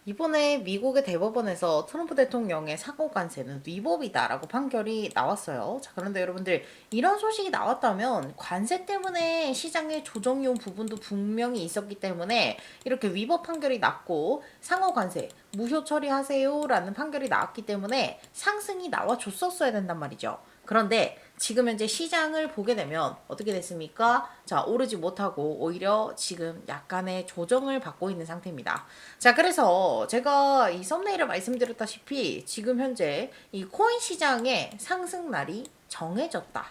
이번에 미국의 대법원에서 트럼프 대통령의 사고 관세는 위법이다라고 판결이 나왔어요. 자, 그런데 여러분들 이런 소식이 나왔다면 관세 때문에 시장에 조정이 온 부분도 분명히 있었기 때문에 이렇게 위법 판결이 났고 상호 관세 무효 처리하세요라는 판결이 나왔기 때문에 상승이 나와줬었어야 된단 말이죠. 그런데 지금 현재 시장을 보게 되면 어떻게 됐습니까? 자, 오르지 못하고 오히려 지금 약간의 조정을 받고 있는 상태입니다. 자, 그래서 제가 이 썸네일에 말씀드렸다시피 지금 현재 이 코인 시장의 상승날이 정해졌다.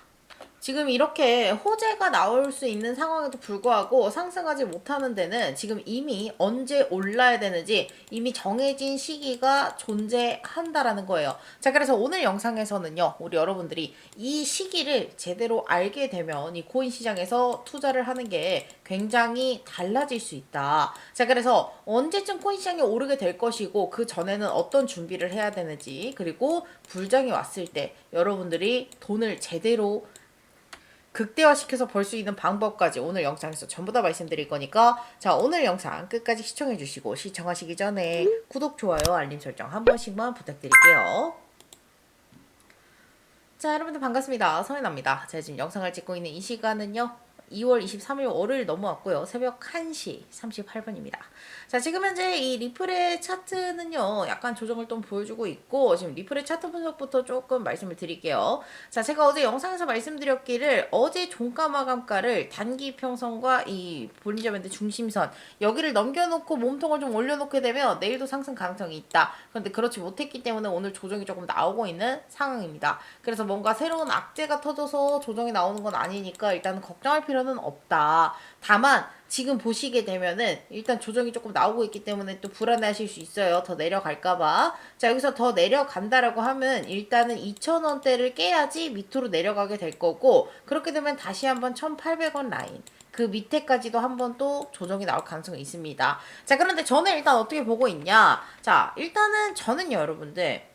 지금 이렇게 호재가 나올 수 있는 상황에도 불구하고 상승하지 못하는 데는 지금 이미 언제 올라야 되는지 이미 정해진 시기가 존재한다라는 거예요. 자, 그래서 오늘 영상에서는요, 우리 여러분들이 이 시기를 제대로 알게 되면 이 코인 시장에서 투자를 하는 게 굉장히 달라질 수 있다. 자, 그래서 언제쯤 코인 시장이 오르게 될 것이고 그 전에는 어떤 준비를 해야 되는지, 그리고 불장이 왔을 때 여러분들이 돈을 제대로 극대화시켜서 벌 수 있는 방법까지 오늘 영상에서 전부 다 말씀드릴 거니까, 자, 오늘 영상 끝까지 시청해 주시고 시청하시기 전에 구독, 좋아요, 알림 설정 한 번씩만 부탁드릴게요. 자, 여러분들 반갑습니다. 서연아입니다. 제가 지금 영상을 찍고 있는 이 시간은요, 2월 23일 월요일 넘어왔고요. 새벽 1시 38분입니다. 자, 지금 현재 이 리플의 차트는요, 약간 조정을 좀 보여주고 있고, 지금 리플의 차트 분석부터 조금 말씀을 드릴게요. 자, 제가 어제 영상에서 말씀드렸기를 어제 종가 마감가를 단기 평선과 이 볼린저 밴드 중심선 여기를 넘겨놓고 몸통을 좀 올려놓게 되면 내일도 상승 가능성이 있다. 그런데 그렇지 못했기 때문에 오늘 조정이 조금 나오고 있는 상황입니다. 그래서 뭔가 새로운 악재가 터져서 조정이 나오는 건 아니니까 일단은 걱정할 필요는 없다. 다만 지금 보시게 되면은 일단 조정이 조금 나오고 있기 때문에 또 불안해하실 수 있어요. 더 내려갈까봐. 자, 여기서 더 내려간다라고 하면 일단은 2,000원대를 깨야지 밑으로 내려가게 될 거고, 그렇게 되면 다시 한번 1,800원 라인 그 밑에까지도 한번 또 조정이 나올 가능성이 있습니다. 자, 그런데 저는 일단 어떻게 보고 있냐? 자, 일단은 저는요, 여러분들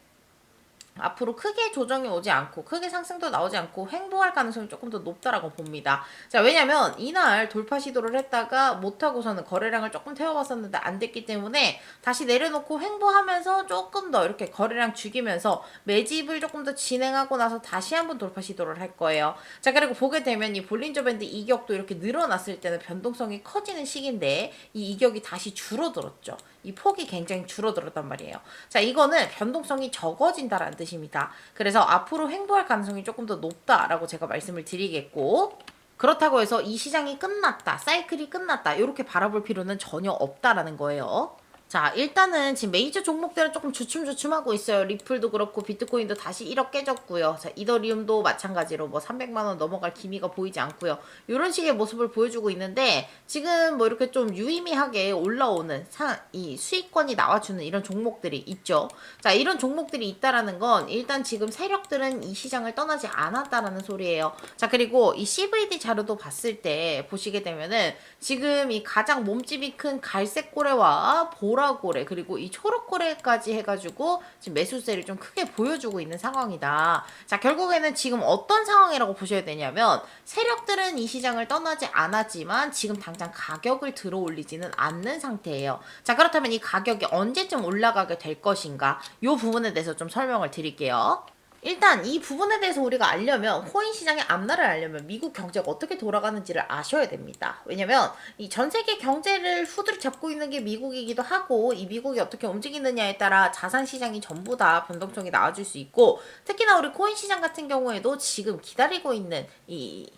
앞으로 크게 조정이 오지 않고 크게 상승도 나오지 않고 횡보할 가능성이 조금 더 높다라고 봅니다. 자, 왜냐면 이날 돌파 시도를 했다가 못하고서는 거래량을 조금 태워봤었는데 안 됐기 때문에 다시 내려놓고 횡보하면서 조금 더 이렇게 거래량 죽이면서 매집을 조금 더 진행하고 나서 다시 한번 돌파 시도를 할 거예요. 자, 그리고 보게 되면 이 볼린저 밴드 이격도 이렇게 늘어났을 때는 변동성이 커지는 시기인데 이 이격이 다시 줄어들었죠. 이 폭이 굉장히 줄어들었단 말이에요. 자, 이거는 변동성이 적어진다라는 뜻입니다. 그래서 앞으로 횡보할 가능성이 조금 더 높다라고 제가 말씀을 드리겠고, 그렇다고 해서 이 시장이 끝났다, 사이클이 끝났다, 이렇게 바라볼 필요는 전혀 없다라는 거예요. 자, 일단은 지금 메이저 종목들은 조금 주춤주춤하고 있어요. 리플도 그렇고 비트코인도 다시 1억 깨졌고요. 자, 이더리움도 마찬가지로 뭐 300만 원 넘어갈 기미가 보이지 않고요. 이런 식의 모습을 보여주고 있는데 지금 뭐 이렇게 좀 유의미하게 올라오는 이 수익권이 나와주는 이런 종목들이 있죠. 자, 이런 종목들이 있다라는 건 일단 지금 세력들은 이 시장을 떠나지 않았다라는 소리예요. 자, 그리고 이 CVD 자료도 봤을 때 보시게 되면은 지금 이 가장 몸집이 큰 갈색 고래와 보라고래 그리고 이 초록고래까지 해가지고 지금 매수세를 좀 크게 보여주고 있는 상황이다. 자, 결국에는 지금 어떤 상황이라고 보셔야 되냐면 세력들은 이 시장을 떠나지 않았지만 지금 당장 가격을 들어 올리지는 않는 상태예요. 자, 그렇다면 이 가격이 언제쯤 올라가게 될 것인가, 이 부분에 대해서 좀 설명을 드릴게요. 일단 이 부분에 대해서 우리가 알려면, 코인 시장의 앞날을 알려면 미국 경제가 어떻게 돌아가는지를 아셔야 됩니다. 왜냐면 이 전 세계 경제를 후드를 잡고 있는 게 미국이기도 하고, 이 미국이 어떻게 움직이느냐에 따라 자산 시장이 전부 다 변동성이 나와줄 수 있고, 특히나 우리 코인 시장 같은 경우에도 지금 기다리고 있는 이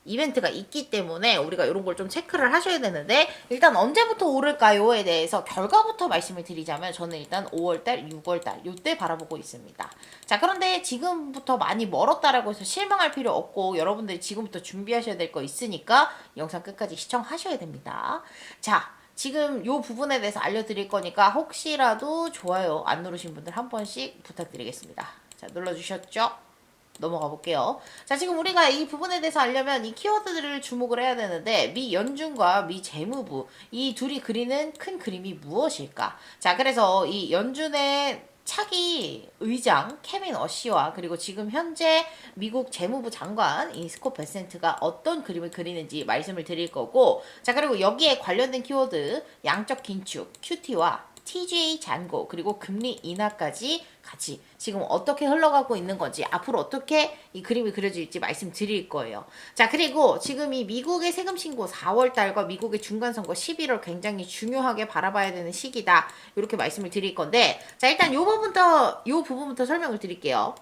이벤트가 있기 때문에 우리가 이런 걸 좀 체크를 하셔야 되는데, 일단 언제부터 오를까요에 대해서 결과부터 말씀을 드리자면 저는 일단 5월달, 6월달 요때 바라보고 있습니다. 자, 그런데 지금부터 많이 멀었다라고 해서 실망할 필요 없고 여러분들이 지금부터 준비하셔야 될 거 있으니까 영상 끝까지 시청하셔야 됩니다. 자, 지금 요 부분에 대해서 알려드릴 거니까 혹시라도 좋아요 안 누르신 분들 한 번씩 부탁드리겠습니다. 자, 눌러주셨죠? 넘어가 볼게요. 자, 지금 우리가 이 부분에 대해서 알려면 이 키워드들을 주목을 해야 되는데, 미 연준과 미 재무부 이 둘이 그리는 큰 그림이 무엇일까? 자, 그래서 이 연준의 차기 의장 케빈 어시와 그리고 지금 현재 미국 재무부 장관 이 스콧 베센트가 어떤 그림을 그리는지 말씀을 드릴 거고, 자, 그리고 여기에 관련된 키워드 양적 긴축 QT와 TGA 잔고 그리고 금리 인하까지 같이 지금 어떻게 흘러가고 있는 건지 앞으로 어떻게 이 그림이 그려질지 말씀드릴 거예요. 자, 그리고 지금 이 미국의 세금 신고 4월 달과 미국의 중간 선거 11월 굉장히 중요하게 바라봐야 되는 시기다. 이렇게 말씀을 드릴 건데, 자, 일단 요 부분부터 설명을 드릴게요.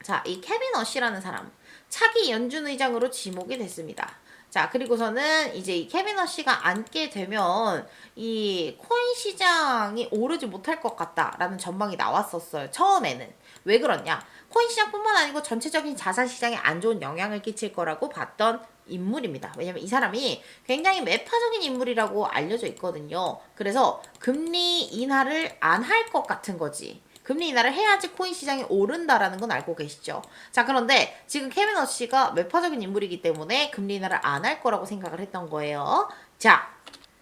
자, 이 케빈 어시라는 사람 차기 연준 의장으로 지목이 됐습니다. 자, 그리고서는 이제 이 케빈 어시가 앉게 되면 이 코인 시장이 오르지 못할 것 같다라는 전망이 나왔었어요. 처음에는. 왜 그러냐? 코인 시장뿐만 아니고 전체적인 자산 시장에 안 좋은 영향을 끼칠 거라고 봤던 인물입니다. 왜냐면 이 사람이 굉장히 매파적인 인물이라고 알려져 있거든요. 그래서 금리 인하를 안 할 것 같은 거지. 금리 인하를 해야지 코인 시장이 오른다라는 건 알고 계시죠? 자, 그런데 지금 케빈 어시가 매파적인 인물이기 때문에 금리 인하를 안 할 거라고 생각을 했던 거예요. 자,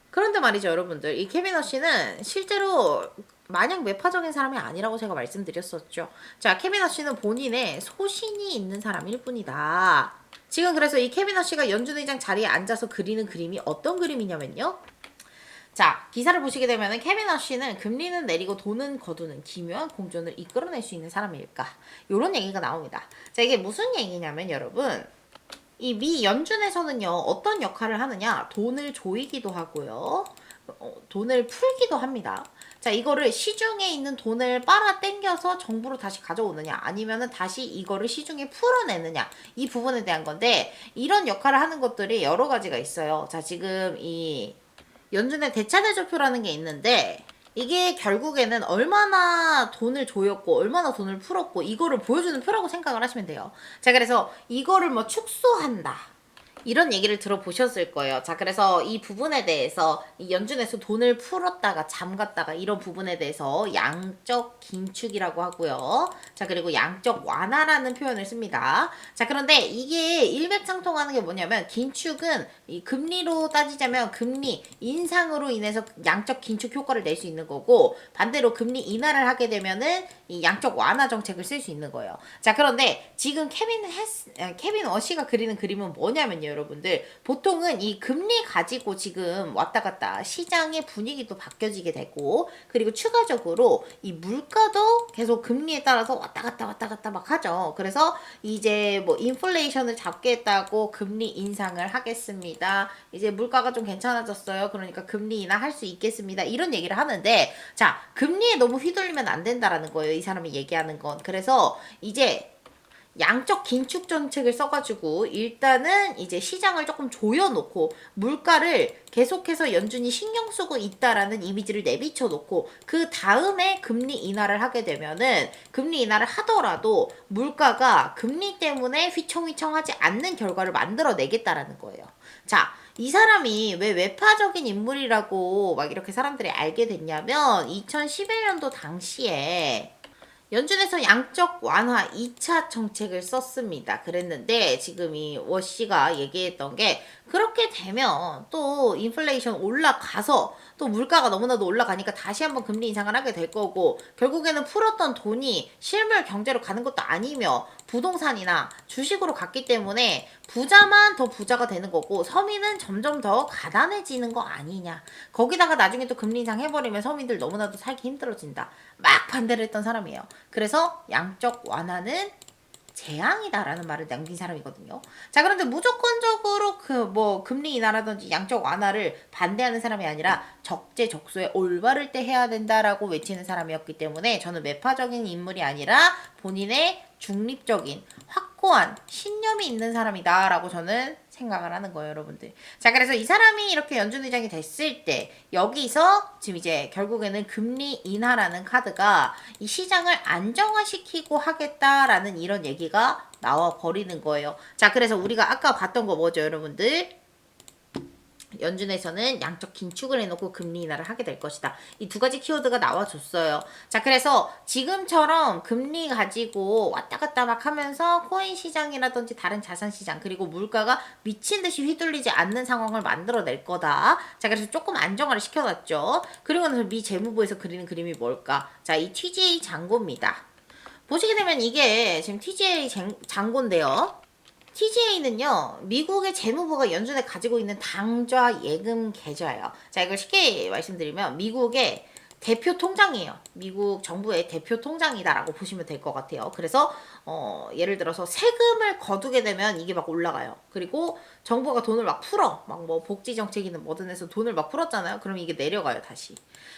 그런데 말이죠, 여러분들. 이 케빈 어시는 실제로 마냥 매파적인 사람이 아니라고 제가 말씀드렸었죠. 자, 케빈 어시는 본인의 소신이 있는 사람일 뿐이다. 지금 그래서 이 케빈 어시가 연준 의장 자리에 앉아서 그리는 그림이 어떤 그림이냐면요. 자, 기사를 보시게 되면은 케빈 어시는 금리는 내리고 돈은 거두는 기묘한 공존을 이끌어낼 수 있는 사람일까? 요런 얘기가 나옵니다. 자, 이게 무슨 얘기냐면 여러분, 이 미 연준에서는요, 어떤 역할을 하느냐? 돈을 조이기도 하고요. 돈을 풀기도 합니다. 자, 이거를 시중에 있는 돈을 빨아 당겨서 정부로 다시 가져오느냐, 아니면은 다시 이거를 시중에 풀어내느냐, 이 부분에 대한 건데, 이런 역할을 하는 것들이 여러 가지가 있어요. 자, 지금 이 연준의 대차대조표라는 게 있는데, 이게 결국에는 얼마나 돈을 조였고 얼마나 돈을 풀었고 이거를 보여주는 표라고 생각을 하시면 돼요. 자, 그래서 이거를 뭐 축소한다, 이런 얘기를 들어보셨을 거예요. 자, 그래서 이 부분에 대해서 이 연준에서 돈을 풀었다가 잠갔다가 이런 부분에 대해서 양적 긴축이라고 하고요. 자, 그리고 양적 완화라는 표현을 씁니다. 자, 그런데 이게 일맥상통하는 게 뭐냐면, 긴축은 이 금리로 따지자면 금리 인상으로 인해서 양적 긴축 효과를 낼 수 있는 거고, 반대로 금리 인하를 하게 되면은 이 양적 완화 정책을 쓸 수 있는 거예요. 자, 그런데 지금 케빈 어시가 그리는 그림은 뭐냐면요, 여러분들. 보통은 이 금리 가지고 지금 왔다 갔다 시장의 분위기도 바뀌어지게 되고, 그리고 추가적으로 이 물가도 계속 금리에 따라서 왔다 갔다 막 하죠. 그래서 이제 뭐 인플레이션을 잡겠다고 금리 인상을 하겠습니다. 이제 물가가 좀 괜찮아졌어요. 그러니까 금리 인하할 수 있겠습니다. 이런 얘기를 하는데, 자, 금리에 너무 휘둘리면 안 된다라는 거예요, 이 사람이 얘기하는 건. 그래서 이제 양적 긴축 정책을 써가지고 일단은 이제 시장을 조금 조여놓고 물가를 계속해서 연준이 신경 쓰고 있다라는 이미지를 내비쳐 놓고, 그 다음에 금리 인하를 하게 되면은, 금리 인하를 하더라도 물가가 금리 때문에 휘청휘청하지 않는 결과를 만들어내겠다라는 거예요. 자, 이 사람이 왜 외파적인 인물이라고 막 이렇게 사람들이 알게 됐냐면, 2011년도 당시에 연준에서 양적 완화 2차 정책을 썼습니다. 그랬는데 지금 이 워시가 얘기했던 게, 그렇게 되면 또 인플레이션 올라가서 또 물가가 너무나도 올라가니까 다시 한번 금리 인상을 하게 될 거고, 결국에는 풀었던 돈이 실물 경제로 가는 것도 아니며 부동산이나 주식으로 갔기 때문에 부자만 더 부자가 되는 거고 서민은 점점 더 가난해지는 거 아니냐. 거기다가 나중에 또 금리 인상 해버리면 서민들 너무나도 살기 힘들어진다. 막 반대를 했던 사람이에요. 그래서 양적 완화는 재앙이다라는 말을 남긴 사람이거든요. 자, 그런데 무조건적으로 그 뭐 금리 인하라든지 양적 완화를 반대하는 사람이 아니라 적재적소에 올바를 때 해야 된다라고 외치는 사람이었기 때문에, 저는 매파적인 인물이 아니라 본인의 중립적인 확고한 신념이 있는 사람이다라고 저는 생각을 하는 거예요, 여러분들. 자, 그래서 이 사람이 이렇게 연준 의장이 됐을 때 여기서 지금 이제 결국에는 금리 인하라는 카드가 이 시장을 안정화시키고 하겠다라는 이런 얘기가 나와 버리는 거예요. 자, 그래서 우리가 아까 봤던 거 뭐죠, 여러분들? 연준에서는 양적 긴축을 해놓고 금리 인하를 하게 될 것이다. 이 두 가지 키워드가 나와줬어요. 자, 그래서 지금처럼 금리 가지고 왔다 갔다 막 하면서 코인 시장이라든지 다른 자산 시장, 그리고 물가가 미친 듯이 휘둘리지 않는 상황을 만들어낼 거다. 자, 그래서 조금 안정화를 시켜놨죠. 그리고 나서 미 재무부에서 그리는 그림이 뭘까? 자, 이 TGA 잔고입니다. 보시게 되면 이게 지금 TGA 잔고인데요. TGA는요, 미국의 재무부가 연준에 가지고 있는 당좌 예금 계좌예요. 자, 이걸 쉽게 말씀드리면 미국의 대표 통장이에요. 미국 정부의 대표 통장이다라고 보시면 될 것 같아요. 그래서 예를 들어서 세금을 거두게 되면 이게 막 올라가요. 그리고 정부가 돈을 막 풀어. 막 뭐 복지 정책이든 뭐든 해서 돈을 막 풀었잖아요. 그럼 이게 내려가요, 다시.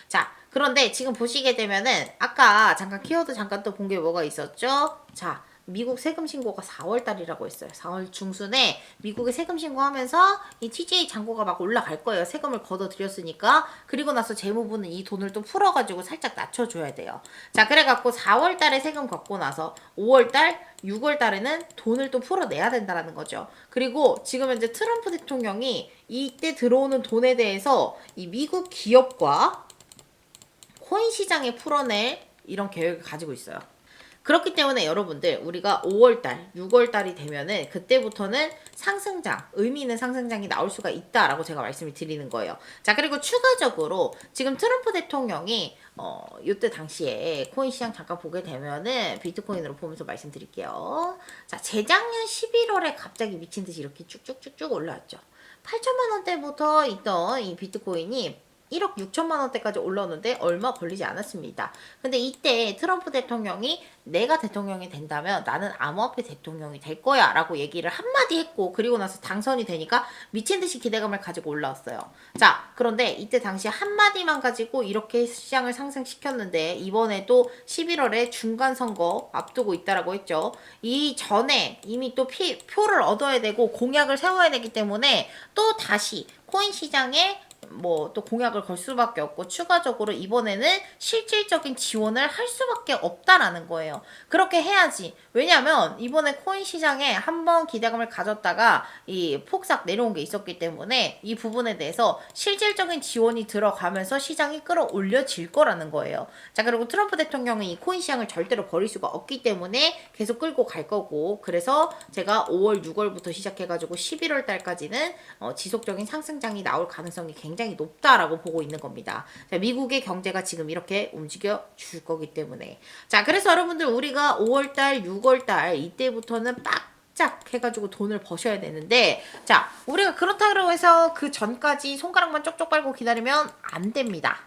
자, 그런데 지금 보시게 되면은 아까 잠깐 키워드 잠깐 또 본 게 뭐가 있었죠? 자, 미국 세금 신고가 4월 달이라고 했어요. 4월 중순에 미국에 세금 신고하면서 이 TJ 잔고가 막 올라갈 거예요. 세금을 걷어들였으니까. 그리고 나서 재무부는 이 돈을 또 풀어가지고 살짝 낮춰줘야 돼요. 자, 그래갖고 4월 달에 세금 걷고 나서 5월 달, 6월 달에는 돈을 또 풀어내야 된다라는 거죠. 그리고 지금 현재 트럼프 대통령이 이때 들어오는 돈에 대해서 이 미국 기업과 코인 시장에 풀어낼 이런 계획을 가지고 있어요. 그렇기 때문에 여러분들 우리가 5월달, 6월달이 되면은 그때부터는 상승장, 의미 있는 상승장이 나올 수가 있다라고 제가 말씀을 드리는 거예요. 자, 그리고 추가적으로 지금 트럼프 대통령이 이때 당시에 코인 시장 잠깐 보게 되면은 비트코인으로 보면서 말씀드릴게요. 자, 재작년 11월에 갑자기 미친 듯이 이렇게 쭉쭉쭉쭉 올라왔죠. 8천만 원대부터 있던 이 비트코인이 1억 6천만 원대까지 올라오는데 얼마 걸리지 않았습니다. 근데 이때 트럼프 대통령이 내가 대통령이 된다면 나는 암호화폐 대통령이 될 거야 라고 얘기를 한마디 했고, 그리고 나서 당선이 되니까 미친듯이 기대감을 가지고 올라왔어요. 자, 그런데 이때 당시 한마디만 가지고 이렇게 시장을 상승시켰는데 이번에도 11월에 중간선거 앞두고 있다라고 했죠. 이 전에 이미 또 표를 얻어야 되고 공약을 세워야 되기 때문에 또 다시 코인 시장에 뭐 또 공약을 걸 수밖에 없고, 추가적으로 이번에는 실질적인 지원을 할 수밖에 없다라는 거예요. 그렇게 해야지. 왜냐면 이번에 코인 시장에 한번 기대감을 가졌다가 이 폭삭 내려온 게 있었기 때문에 이 부분에 대해서 실질적인 지원이 들어가면서 시장이 끌어올려질 거라는 거예요. 자, 그리고 트럼프 대통령이 이 코인 시장을 절대로 버릴 수가 없기 때문에 계속 끌고 갈 거고, 그래서 제가 5월, 6월부터 시작해가지고 11월 달까지는 지속적인 상승장이 나올 가능성이 굉장히 높다라고 보고 있는 겁니다. 자, 미국의 경제가 지금 이렇게 움직여 줄 거기 때문에. 자, 그래서 여러분들 우리가 5월달, 6월달 이때부터는 빡짝 해가지고 돈을 버셔야 되는데, 자, 우리가 그렇다고 해서 그 전까지 손가락만 쪽쪽 빨고 기다리면 안 됩니다.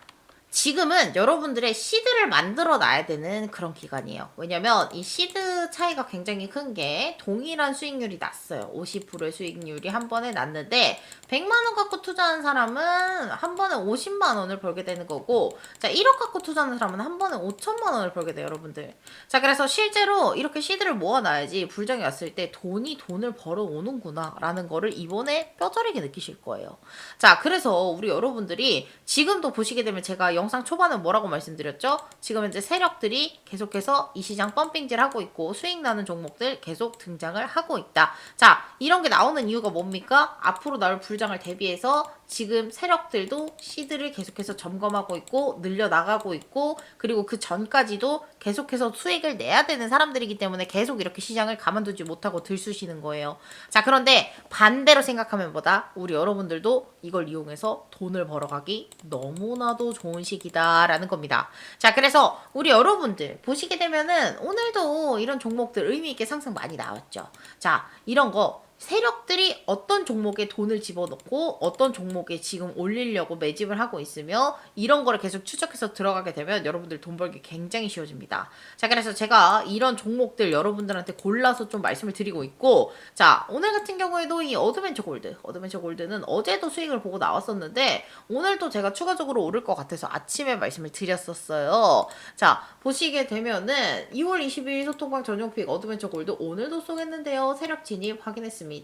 지금은 여러분들의 시드를 만들어 놔야 되는 그런 기간이에요. 왜냐면 이 시드 차이가 굉장히 큰 게 동일한 수익률이 났어요. 50%의 수익률이 한 번에 났는데 100만 원 갖고 투자한 사람은 한 번에 50만 원을 벌게 되는 거고, 자, 1억 갖고 투자하는 사람은 한 번에 5천만 원을 벌게 돼요, 여러분들. 자, 그래서 실제로 이렇게 시드를 모아놔야지 불정이 왔을 때 돈을 벌어오는구나 라는 거를 이번에 뼈저리게 느끼실 거예요. 자, 그래서 우리 여러분들이 지금도 보시게 되면 제가 영상 초반에 뭐라고 말씀드렸죠? 지금 현재 세력들이 계속해서 이 시장 펌핑질 하고 있고 수익 나는 종목들 계속 등장을 하고 있다. 자, 이런 게 나오는 이유가 뭡니까? 앞으로 나올 불장을 대비해서 지금 세력들도 시드를 계속해서 점검하고 있고 늘려나가고 있고, 그리고 그 전까지도 계속해서 수익을 내야 되는 사람들이기 때문에 계속 이렇게 시장을 가만두지 못하고 들쑤시는 거예요. 자, 그런데 반대로 생각하면 뭐다? 우리 여러분들도 이걸 이용해서 돈을 벌어가기 너무나도 좋은 시기다라는 겁니다. 자, 그래서 우리 여러분들 보시게 되면은 오늘도 이런 종목들 의미 있게 상승 많이 나왔죠. 자, 이런 거 세력들이 어떤 종목에 돈을 집어넣고 어떤 종목에 지금 올리려고 매집을 하고 있으며 이런 거를 계속 추적해서 들어가게 되면 여러분들 돈 벌기 굉장히 쉬워집니다. 자, 그래서 제가 이런 종목들 여러분들한테 골라서 좀 말씀을 드리고 있고, 자, 오늘 같은 경우에도 이 어드벤처 골드는 어제도 수익을 보고 나왔었는데 오늘도 제가 추가적으로 오를 것 같아서 아침에 말씀을 드렸었어요. 자, 보시게 되면은 2월 22일 소통방 전용픽 어드벤처 골드 오늘도 쏘겠는데요. 세력 진입 확인했습니다.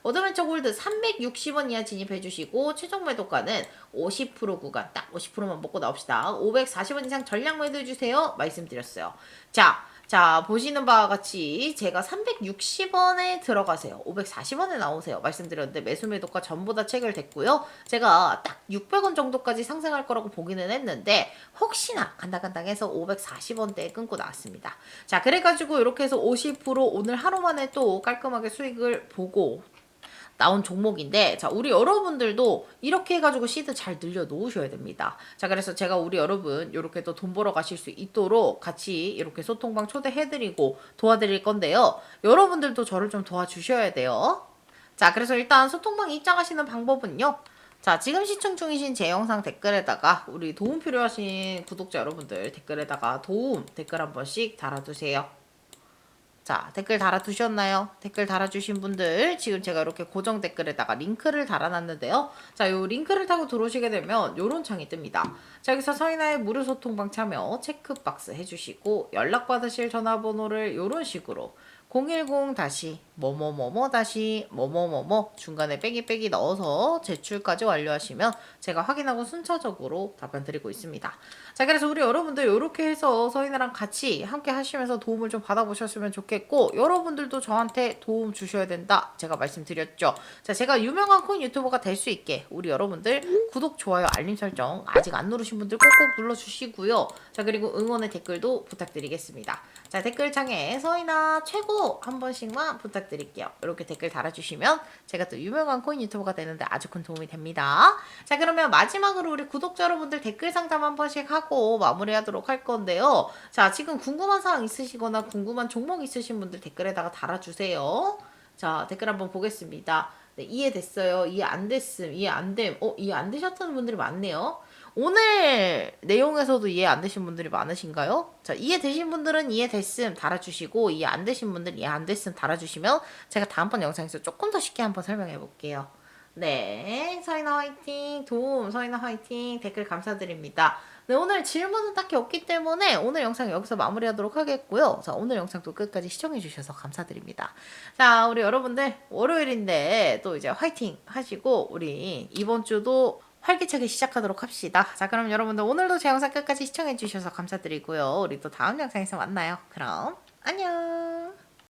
어드벤처 골드 360원 이하 진입해주시고 최종 매도가는 50% 구간, 딱 50%만 먹고 나옵시다. 540원 이상 전량 매도해주세요. 말씀드렸어요. 자, 보시는 바와 같이 제가 360원에 들어가세요. 540원에 나오세요. 말씀드렸는데 매수 매도가 전부 다 체결됐고요. 제가 딱 600원 정도까지 상승할 거라고 보기는 했는데 혹시나 간당간당해서 540원대에 끊고 나왔습니다. 자, 그래가지고 이렇게 해서 50% 오늘 하루 만에 또 깔끔하게 수익을 보고 나온 종목인데, 자, 우리 여러분들도 이렇게 해가지고 시드 잘 늘려 놓으셔야 됩니다. 자, 그래서 제가 우리 여러분 이렇게 또 돈 벌어 가실 수 있도록 같이 이렇게 소통방 초대해드리고 도와드릴 건데요. 여러분들도 저를 좀 도와주셔야 돼요. 자, 그래서 일단 소통방 입장하시는 방법은요. 자, 지금 시청 중이신 제 영상 댓글에다가 우리 도움 필요하신 구독자 여러분들 댓글에다가 도움 댓글 한 번씩 달아두세요. 자, 댓글 달아두셨나요? 댓글 달아주신 분들 지금 제가 이렇게 고정 댓글에다가 링크를 달아놨는데요. 자, 요 링크를 타고 들어오시게 되면 요런 창이 뜹니다. 자, 여기서 서인아의 무료 소통방 참여 체크박스 해주시고 연락받으실 전화번호를 요런 식으로 010-뭐뭐뭐뭐-뭐뭐뭐뭐 중간에 빼기 넣어서 제출까지 완료하시면 제가 확인하고 순차적으로 답변 드리고 있습니다. 자, 그래서 우리 여러분들 이렇게 해서 서인아랑 같이 함께 하시면서 도움을 좀 받아보셨으면 좋겠고 여러분들도 저한테 도움 주셔야 된다 제가 말씀드렸죠. 자, 제가 유명한 코인 유튜버가 될 수 있게 우리 여러분들 구독, 좋아요, 알림 설정 아직 안 누르신 분들 꼭꼭 눌러주시고요. 자, 그리고 응원의 댓글도 부탁드리겠습니다. 자, 댓글창에 서인아 최고 한 번씩만 부탁드릴게요. 이렇게 댓글 달아주시면 제가 또 유명한 코인 유튜버가 되는데 아주 큰 도움이 됩니다. 자, 그러면 마지막으로 우리 구독자 여러분들 댓글 상담 한 번씩 하고 마무리하도록 할 건데요. 자, 지금 궁금한 사항 있으시거나 궁금한 종목 있으신 분들 댓글에다가 달아주세요. 자, 댓글 한번 보겠습니다. 네, 이해됐어요. 이해 안 됐음. 이해 안 됨. 이해 안 되셨다는 분들이 많네요. 오늘 내용에서도 이해 안 되신 분들이 많으신가요? 자, 이해되신 분들은 이해됐음 달아주시고 이해 안 되신 분들은 이해 안 됐음 달아주시면 제가 다음번 영상에서 조금 더 쉽게 한번 설명해 볼게요. 네, 서인아 화이팅, 도움 서인아 화이팅 댓글 감사드립니다. 네, 오늘 질문은 딱히 없기 때문에 오늘 영상 여기서 마무리하도록 하겠고요. 자, 오늘 영상도 끝까지 시청해주셔서 감사드립니다. 자, 우리 여러분들 월요일인데 또 이제 화이팅 하시고 우리 이번 주도 활기차게 시작하도록 합시다. 자, 그럼 여러분들 오늘도 제 영상 끝까지 시청해주셔서 감사드리고요. 우리 또 다음 영상에서 만나요. 그럼 안녕.